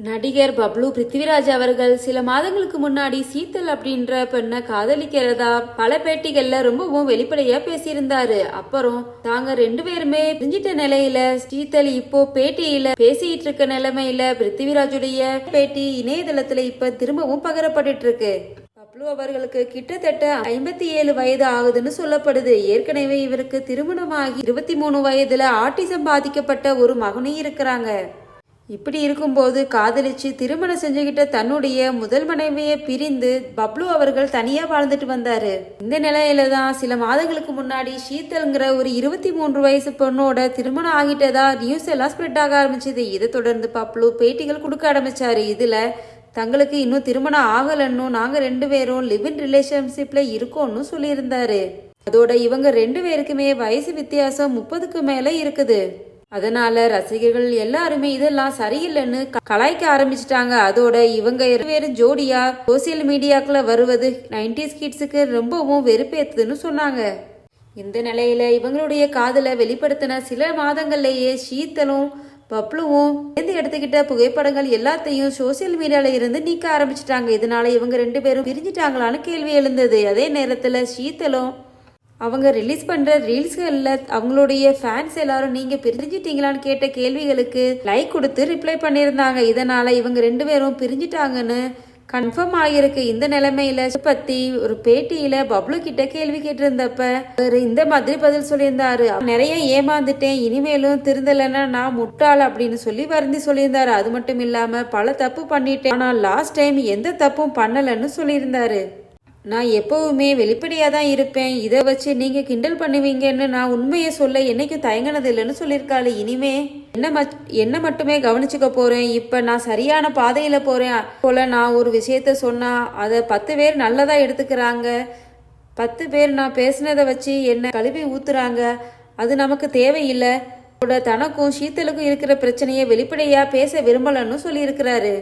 நடிகர் பப்ளு பிருத்திவிராஜ் அவர்கள் சில மாதங்களுக்கு முன்னாடி சீத்தல் அப்படின்ற பெண்ணை காதலிக்கிறதா பல பேட்டிகள்ல ரொம்பவும் வெளிப்படையா பேசியிருந்தாரு. அப்புறம் தாங்க ரெண்டு பேருமே பிரிஞ்சிட்ட நிலையில சீத்தல் இப்போ பேட்டியில பேசிட்டு இருக்க நிலைமையில பிருத்திவிராஜுடைய பேட்டி இணையதளத்துல இப்ப திரும்பவும் பகிரப்பட்டு இருக்கு. பப்ளு அவர்களுக்கு கிட்டத்தட்ட 57 வயது ஆகுதுன்னு சொல்லப்படுது. ஏற்கனவே இவருக்கு திருமணமாகி 23 வயதுல ஆட்டிசம் பாதிக்கப்பட்ட ஒரு மகனும் இருக்கிறாங்க. இப்படி இருக்கும்போது காதலிச்சு திருமணம் செஞ்சுக்கிட்ட தன்னுடைய முதல் மனைவியை பிரிந்து பப்ளு அவர்கள் தனியா வாழ்ந்துட்டு வந்தாரு. இந்த நிலையில தான் சில மாதங்களுக்கு முன்னாடி ஷீத்தல்ங்கிற ஒரு 23 வயசு பொண்ணோட திருமணம் ஆகிட்டதா நியூஸ் எல்லாம் ஸ்ப்ரெட் ஆக ஆரம்பிச்சது. இதை தொடர்ந்து பப்ளு பேட்டிகள் கொடுக்க ஆரம்பிச்சாரு. இதுல தங்களுக்கு இன்னும் திருமணம் ஆகலன்னு நாங்க ரெண்டு பேரும் லிவ் இன் ரிலேஷன்ஷிப்ல இருக்கோம்னு சொல்லியிருந்தாரு. அதோட இவங்க ரெண்டு பேருக்குமே வயசு வித்தியாசம் 30க்கு மேல இருக்குது. அதனால ரசிகர்கள் எல்லாருமே இதெல்லாம் சரியில்லைன்னு கலாய்க்க ஆரம்பிச்சிட்டாங்க. அதோட இவங்க பேரும் ஜோடியா சோசியல் மீடியாக்குள்ள வருவது 90s கிட்ஸுக்கு ரொம்பவும் வெறுப்பேத்துதுன்னு சொன்னாங்க. இந்த நிலையில இவங்களுடைய காதலை வெளிப்படுத்தின சில மாதங்கள்லயே ஷீத்தலும் பப்ளுவும் சேர்ந்து எடுத்துக்கிட்ட புகைப்படங்கள் எல்லாத்தையும் சோசியல் மீடியால இருந்து நீக்க ஆரம்பிச்சிட்டாங்க. இதனால இவங்க ரெண்டு பேரும் பிரிஞ்சிட்டாங்களான்னு கேள்வி எழுந்தது. அதே நேரத்துல ஷீத்தலும் அவங்க ரிலீஸ் பண்ற ரீல்ஸ்கள்ல அவங்களுடைய ஃபேன்ஸ் எல்லாரும் நீங்க பிரிஞ்சிட்டீங்களான்னு கேட்ட கேள்விகளுக்கு லைக் கொடுத்து ரிப்ளை பண்ணியிருந்தாங்க. இதனால இவங்க ரெண்டு பேரும் பிரிஞ்சிட்டாங்கன்னு கன்ஃபார்ம் ஆகியிருக்கு. இந்த நிலைமையில பத்தி ஒரு பேட்டியில பப்ளு கிட்ட கேள்வி கேட்டிருந்தப்ப இந்த மாதிரி பதில் சொல்லியிருந்தாரு. நிறைய ஏமாந்துட்டேன், இனிமேலும் திருந்தலைன்னா நான் முட்டாள் அப்படின்னு சொல்லி வருந்தி சொல்லியிருந்தாரு. அது மட்டும் இல்லாம பல தப்பு பண்ணிட்டேன், ஆனா லாஸ்ட் டைம் எந்த தப்பும் பண்ணலன்னு சொல்லியிருந்தாரு. நான் எப்பவுமே வெளிப்படையா தான் இருப்பேன், இதை வச்சு நீங்க கிண்டல் பண்ணுவீங்கன்னு நான் உண்மையை சொல்ல என்னைக்கும் தயங்கினது இல்லைன்னு சொல்லியிருக்காரு. இனிமே என்ன மட்டுமே கவனிச்சுக்க போறேன், இப்ப நான் சரியான பாதையில போறேன் போல நான் ஒரு விஷயத்த சொன்னா அதை 10 பேர் நல்லதா எடுத்துக்கிறாங்க, 10 பேர் நான் பேசினதை வச்சு என்ன கழுவி ஊத்துறாங்க, அது நமக்கு தேவையில்லை. தனக்கும் ஷீத்தலுக்கும் இருக்கிற பிரச்சனையை வெளிப்படையா பேச விரும்பலன்னு சொல்லியிருக்கிறாரு.